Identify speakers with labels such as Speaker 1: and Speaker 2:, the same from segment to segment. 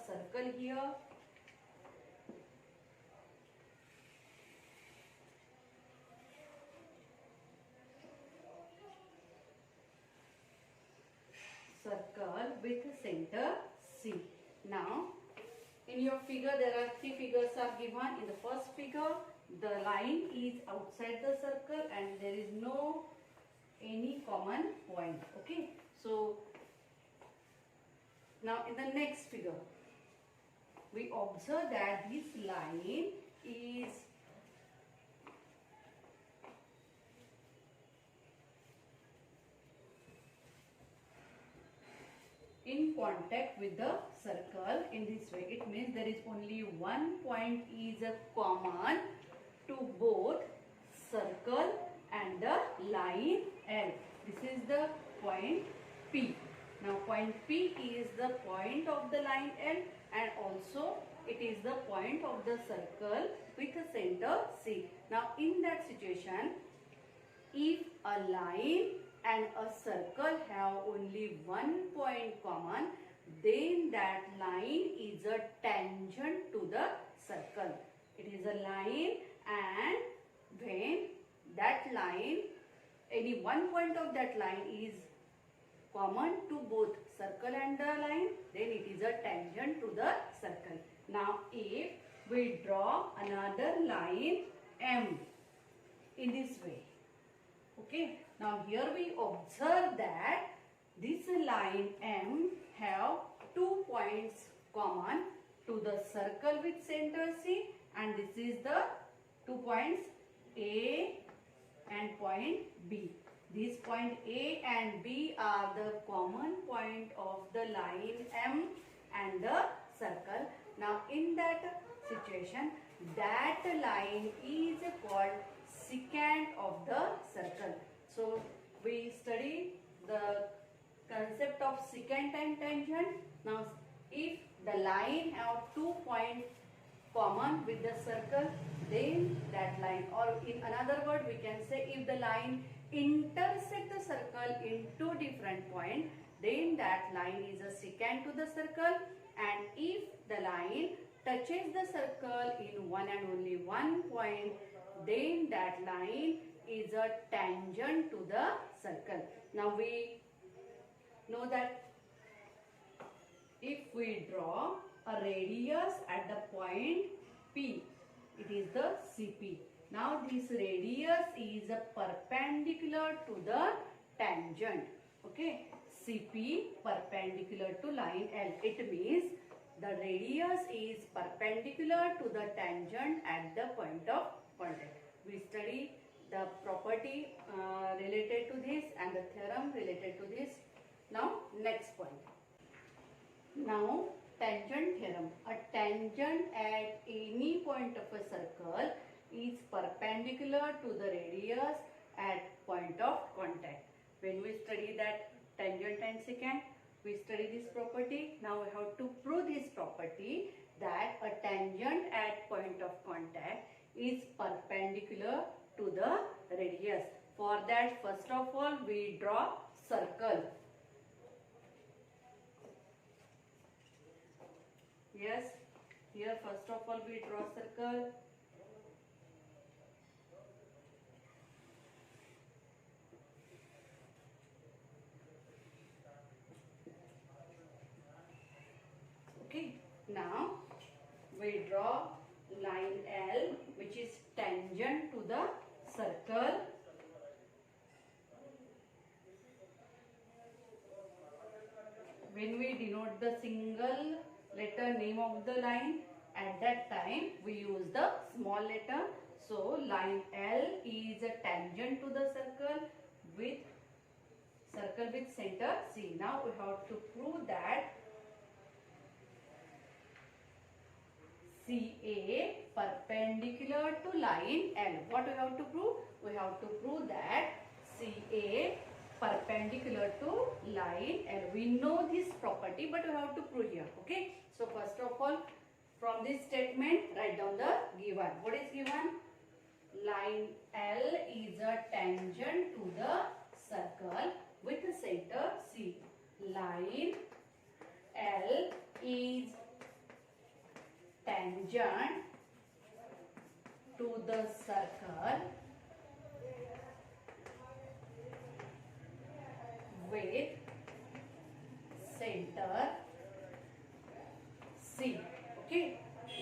Speaker 1: circle here. Circle with center C. Now, in your figure, there are three figures are given. In the first figure, the line is outside the circle and there is no any common point. Okay. So, now in the next figure, we observe that this line is in contact with the circle in this way. It means there is only one point is a common to both circle and the line L. This is the point P. Now point P is the point of the line L and also it is the point of the circle with a center C. Now in that situation, if a line and a circle have only one point common, then that line is a tangent to the circle. It is a line, and when that line, any one point of that line is common to both circle and the line, then it is a tangent to the circle. Now if we draw another line M in this way. Okay, now here we observe that this line M have 2 points common to the circle with center C, and this is the 2 points A and point B. These point A and B are the common point of the line M and the circle. Now in that situation, that line is called secant of the circle. So we study the concept of secant and tangent. Now if the line have 2 points common with the circle, then that line, or in another word we can say, if the line intersect the circle in 2 different points, then that line is a secant to the circle, and if the line touches the circle in one and only one point, then that line is a tangent to the circle. Now we know that if we draw a radius at the point P, it is the CP. Now this radius is perpendicular to the tangent. Okay, CP perpendicular to line L. It means the radius is perpendicular to the tangent at the point of contact. We study the property related to this and the theorem related to this. Now next point. Now tangent theorem. A tangent at any point of a circle is perpendicular to the radius at point of contact. When we study that tangent and secant, we study this property. Now we have to prove this property that a tangent at point of contact is perpendicular to the radius. For that, first of all, we draw circle. Yes, here first of all we draw circle. Okay, now we draw line L which is tangent to the circle. When we denote the single letter name of the line, at that time we use the small letter. So line L is a tangent to the circle with center C. Now we have to prove that CA perpendicular to line L. What we have to prove? We have to prove that CA perpendicular to line L. We know this property, but we have to prove here. Okay. So first of all, from this statement, write down the given. What is given? Line L is a tangent to the circle with center C. Line L is tangent to the circle with center C. Okay,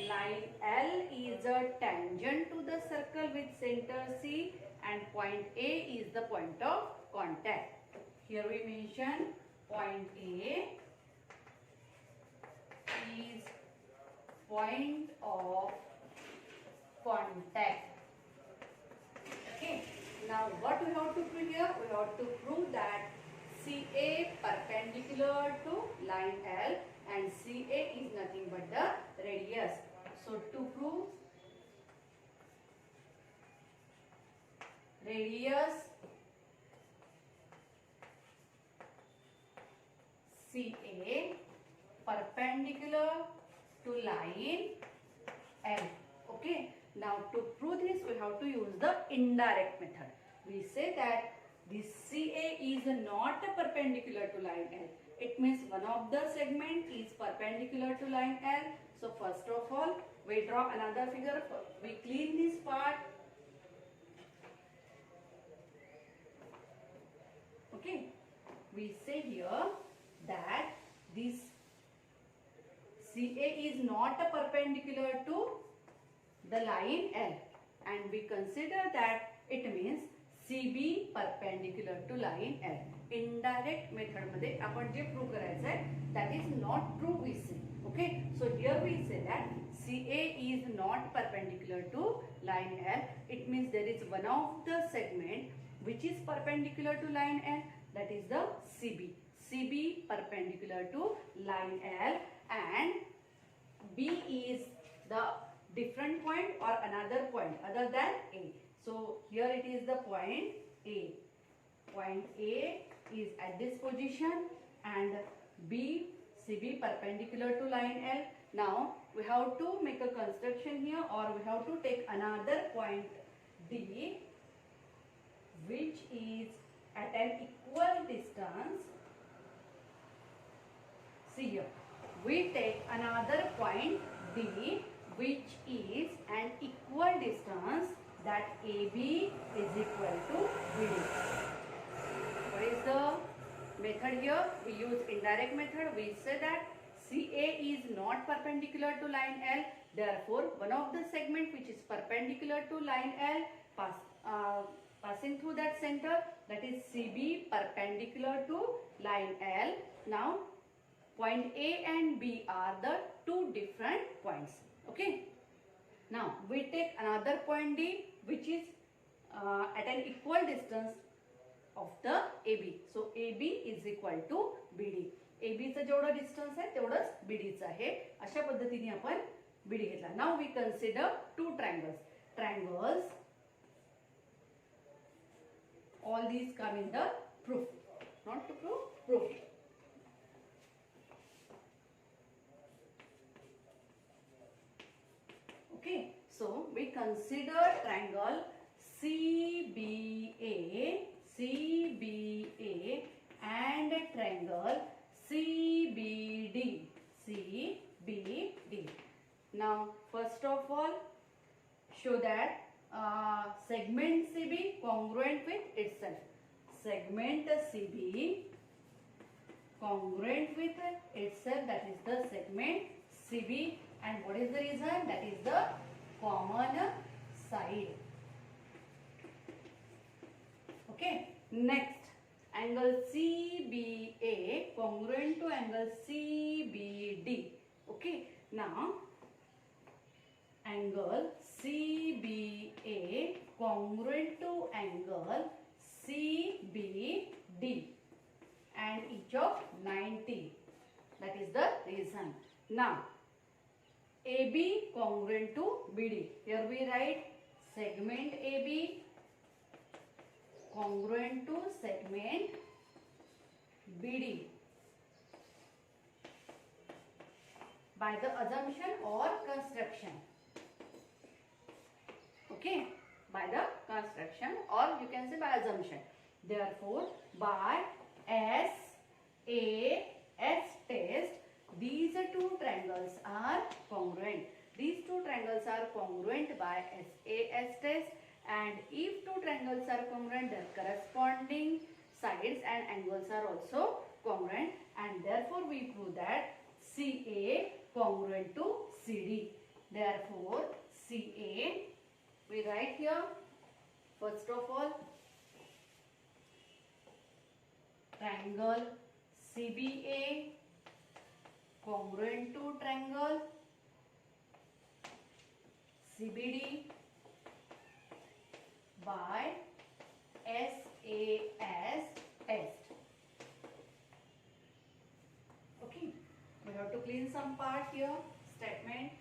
Speaker 1: line L is a tangent to the circle with center C, and point A is the point of contact. Here we mention point A is point of contact. Okay, now what we have to prove here? We have to prove that CA perpendicular to line L and CA is nothing but the radius. So to prove radius CA perpendicular to line L. Okay, now to prove this we have to use the indirect method. We say that this CA is not perpendicular to line L. It means one of the segment is perpendicular to line L. So first of all, we draw another figure. We clean this part. Okay, we say here that this CA is not a perpendicular to the line L, and we consider that it means CB perpendicular to line L. Indirect method मध्ये आपण जे prove करायचं आहे that is not true we say. Okay, so here we say that CA is not perpendicular to line L. It means there is one of the segment which is perpendicular to line L, that is the CB. CB perpendicular to line L, and B is the different point or another point other than A. So here it is the point A. Point A is at this position and B, CB perpendicular to line L. Now we have to make a construction here, or we have to take another point D which is at an equal distance. See here, we take another point D which is an equal distance, that AB is equal to BD. What is the method here? We use indirect method. We say that CA is not perpendicular to line L. Therefore, one of the segment which is perpendicular to line L passing through that center, that is CB perpendicular to line L. Now, point A and B are the two different points. Okay. Now we take another point D which is at an equal distance of the AB. So AB is equal to BD. AB चा जेवढा distance आहे तेवढाच BD चा आहे. अशा पद्धतीने आपण BD घेतला. Now we consider two triangles. Triangles. All these come in the proof. Not to prove, proof. Okay, so we consider triangle CBA and triangle CBD. Now, first of all, show that segment CB congruent with itself. Segment CB congruent with itself, that is the segment CB. And what is the reason? That is the common side. Okay. Next, angle CBA congruent to angle CBD. Okay. Now, angle CBA congruent to angle CBD and each of 90. That is the reason. Now, AB congruent to BD. Here we write segment AB congruent to segment BD by the assumption or construction. Okay, by the construction, or you can say by assumption. Therefore, by SAS test, these two triangles are congruent. These triangles are congruent by SAS test, and if two triangles are congruent, their corresponding sides and angles are also congruent, and therefore we prove that CA congruent to CD. Therefore CA, we write here first of all triangle CBA congruent to triangle CBD by SAS test. Okay, we have to clean some part here, statement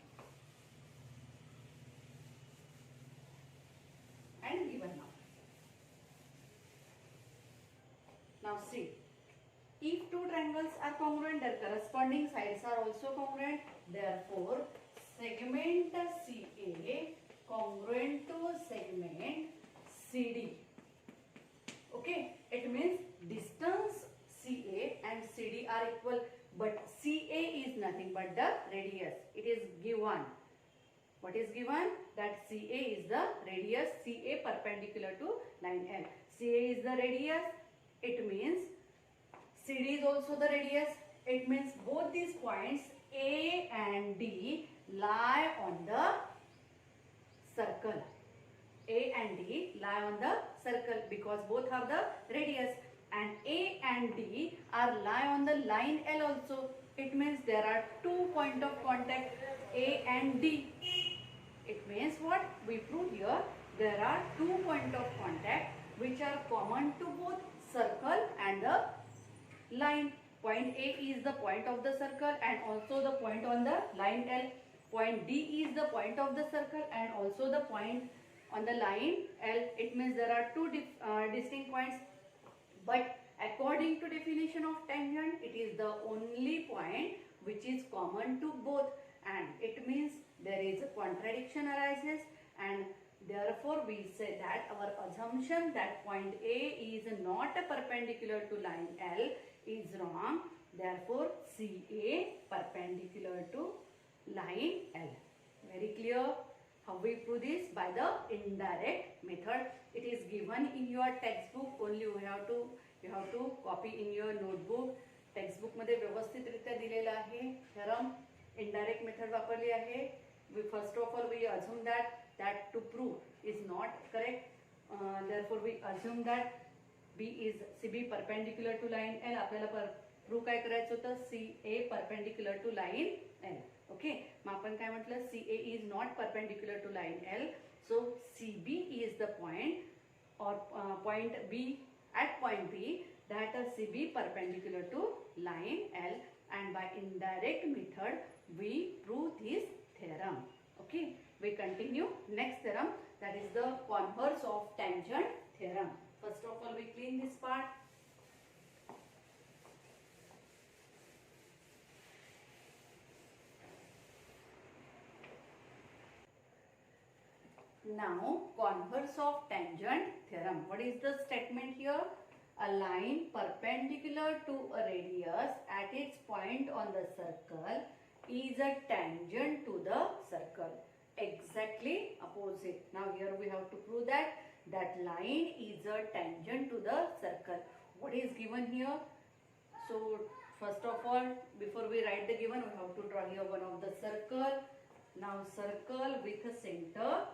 Speaker 1: and given now. Now see, if two triangles are congruent, their corresponding sides are also congruent. Therefore, segment CA congruent to segment CD. Okay, it means distance CA and CD are equal, but CA is nothing but the radius. It is given. What is given? That CA is the radius, CA perpendicular to line L. CA is the radius. It means CD is also the radius. It means both these points A and D lie on the circle. A and D lie on the circle because both have the radius, and A and D are lie on the line L also. It means there are 2 points of contact, A and D. It means what? We prove here there are 2 points of contact which are common to both circle and the line. Point A is the point of the circle and also the point on the line L. Point D is the point of the circle and also the point on the line L. It means there are two distinct points, but according to definition of tangent, it is the only point which is common to both, and it means there is a contradiction arises, and therefore we say that our assumption that point A is not perpendicular to line L is wrong. Therefore CA perpendicular to line L. Very clear? How we prove this? By the indirect method. It is given in your textbook. Only you have to copy in your notebook. Textbook मध्ये व्यवस्थितरित्या दिलेला आहे. Theorem indirect method वापरली आहे. We first of all we assume that to prove is not correct. Therefore we assume that B is CB perpendicular to line L. आपल्याला prove काय करायचं होतं? CA perpendicular to line L. Okay, मग आपण काय म्हटलं? CA is not perpendicular to line L. So CB is the point or point B, at point B, that CB perpendicular to line L, and by indirect method we prove this theorem. Okay, we continue next theorem, that is the converse of tangent theorem. First of all we clean this part. Now converse of tangent theorem. What is the statement here? A line perpendicular to a radius at its point on the circle is a tangent to the circle. Exactly opposite. Now here we have to prove that line is a tangent to the circle. What is given here? So first of all, before we write the given, we have to draw here one of the circle. Now circle with a center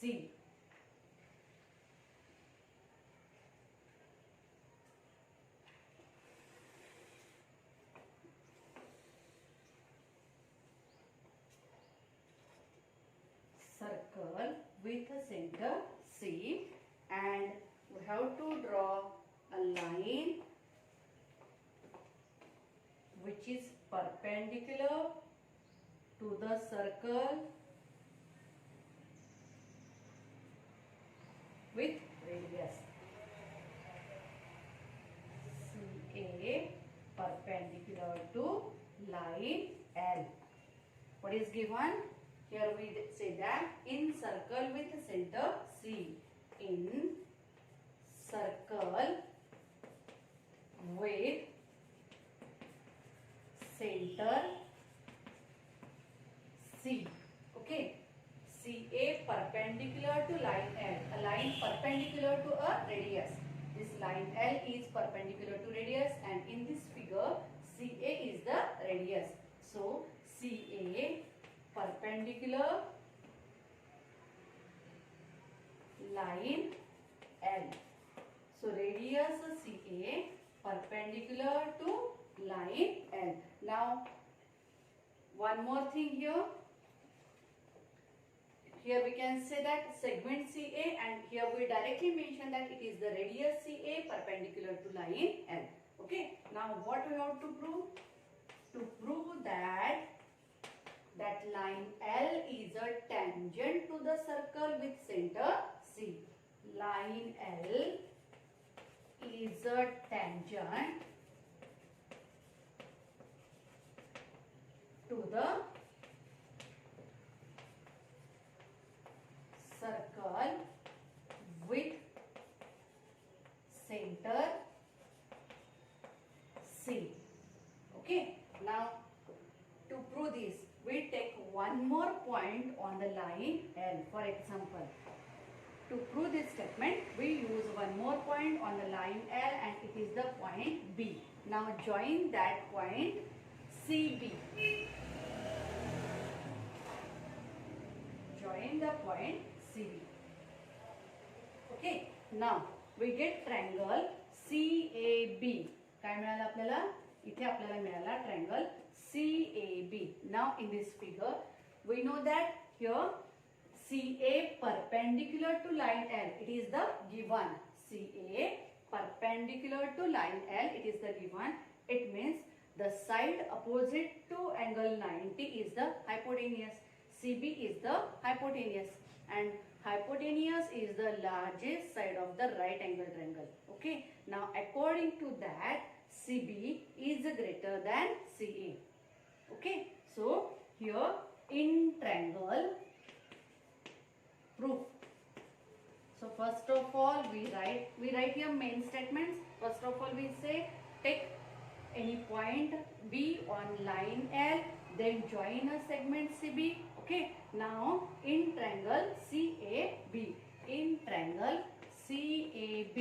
Speaker 1: C. Circle with a center C, and we have to draw a line which is perpendicular to the circle with radius. CA perpendicular to line L. What is given? Here we say that in circle with center C. In circle with center C. Okay. perpendicular to line L, a line perpendicular to a radius. This line L is perpendicular to radius, and in this figure CA is the radius. So CA perpendicular line L. So radius CA perpendicular to line L. Now one more thing here. Here we can say that segment CA, and here we directly mention that it is the radius CA perpendicular to line L. Okay. Now what we have to prove? To prove that line L is a tangent to the circle with center C. Line L is a tangent to the circle with center C. Okay. Now to prove this, we take one more point on the line L. For example, to prove this statement, we use one more point on the line L, and it is the point B. Now join that point CB. Join the point CB. Okay. Now we get triangle CAB. काय मिळालं आपल्याला? इथे आपल्याला मिळाला triangle CAB. Now in this figure, we know that here CA perpendicular to line L. It is the given. CA perpendicular to line L. It is the given. It means the side opposite to angle 90 is the hypotenuse. CB is the hypotenuse, and hypotenuse is the largest side of the right angle triangle. Okay. Now according to that, CB is greater than CA. Okay. So here in triangle proof. So first of all we write here main statements. First of all we say take any point B on line L, then join a segment CB. Okay. Now in triangle CAB, in triangle CAB,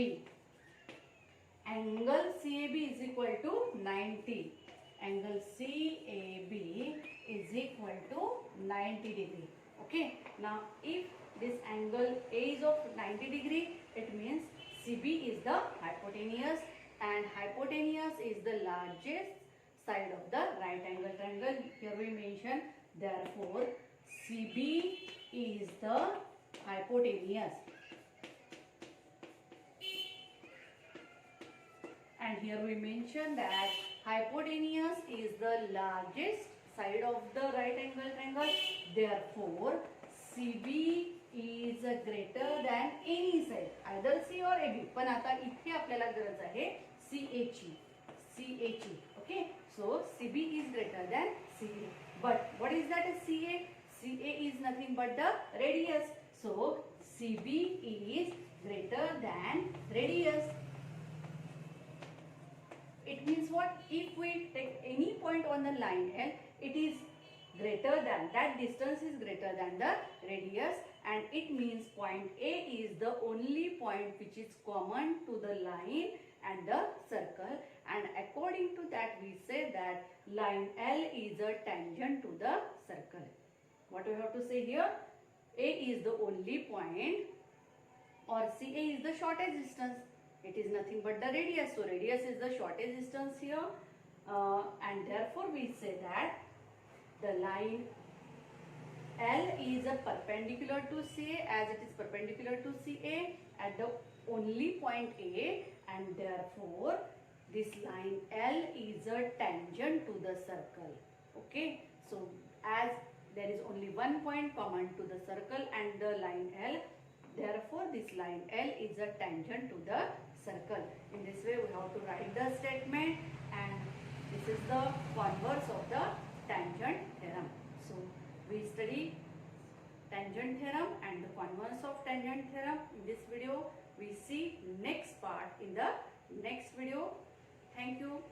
Speaker 1: angle CAB is equal to 90. Angle CAB is equal to 90 degree. Okay. Now if this angle A is of 90 degree, it means CB is the hypotenuse, and hypotenuse is the largest side of the right angle triangle. Here we mention, therefore CB is the hypotenuse, and here we mention that hypotenuse is the largest side of the right angle triangle. Therefore CB is greater than any side, either C or AB. पण आता इथे आपल्याला गरज आहे CA ची. Okay. So CB is greater than CA. But what is that CA? CA is nothing but the radius. So CB is greater than radius. It means what? If we take any point on the line L, it is greater than, that distance is greater than the radius, and it means point A is the only point which is common to the line and the circle, and according to that we say that line L is a tangent to the circle. What we have to say here? A is the only point, or CA is the shortest distance. It is nothing but the radius. So radius is the shortest distance here, and therefore we say that the line L is a perpendicular to CA, as it is perpendicular to CA at the only point A, and therefore this line L is a tangent to the circle. Okay. So as there is only one point common to the circle and the line L, therefore this line L is a tangent to the circle. In this way we have to write the statement, and this is the converse of the tangent theorem. So we study tangent theorem and the converse of tangent theorem in this video. We see next part in the next video. Thank you.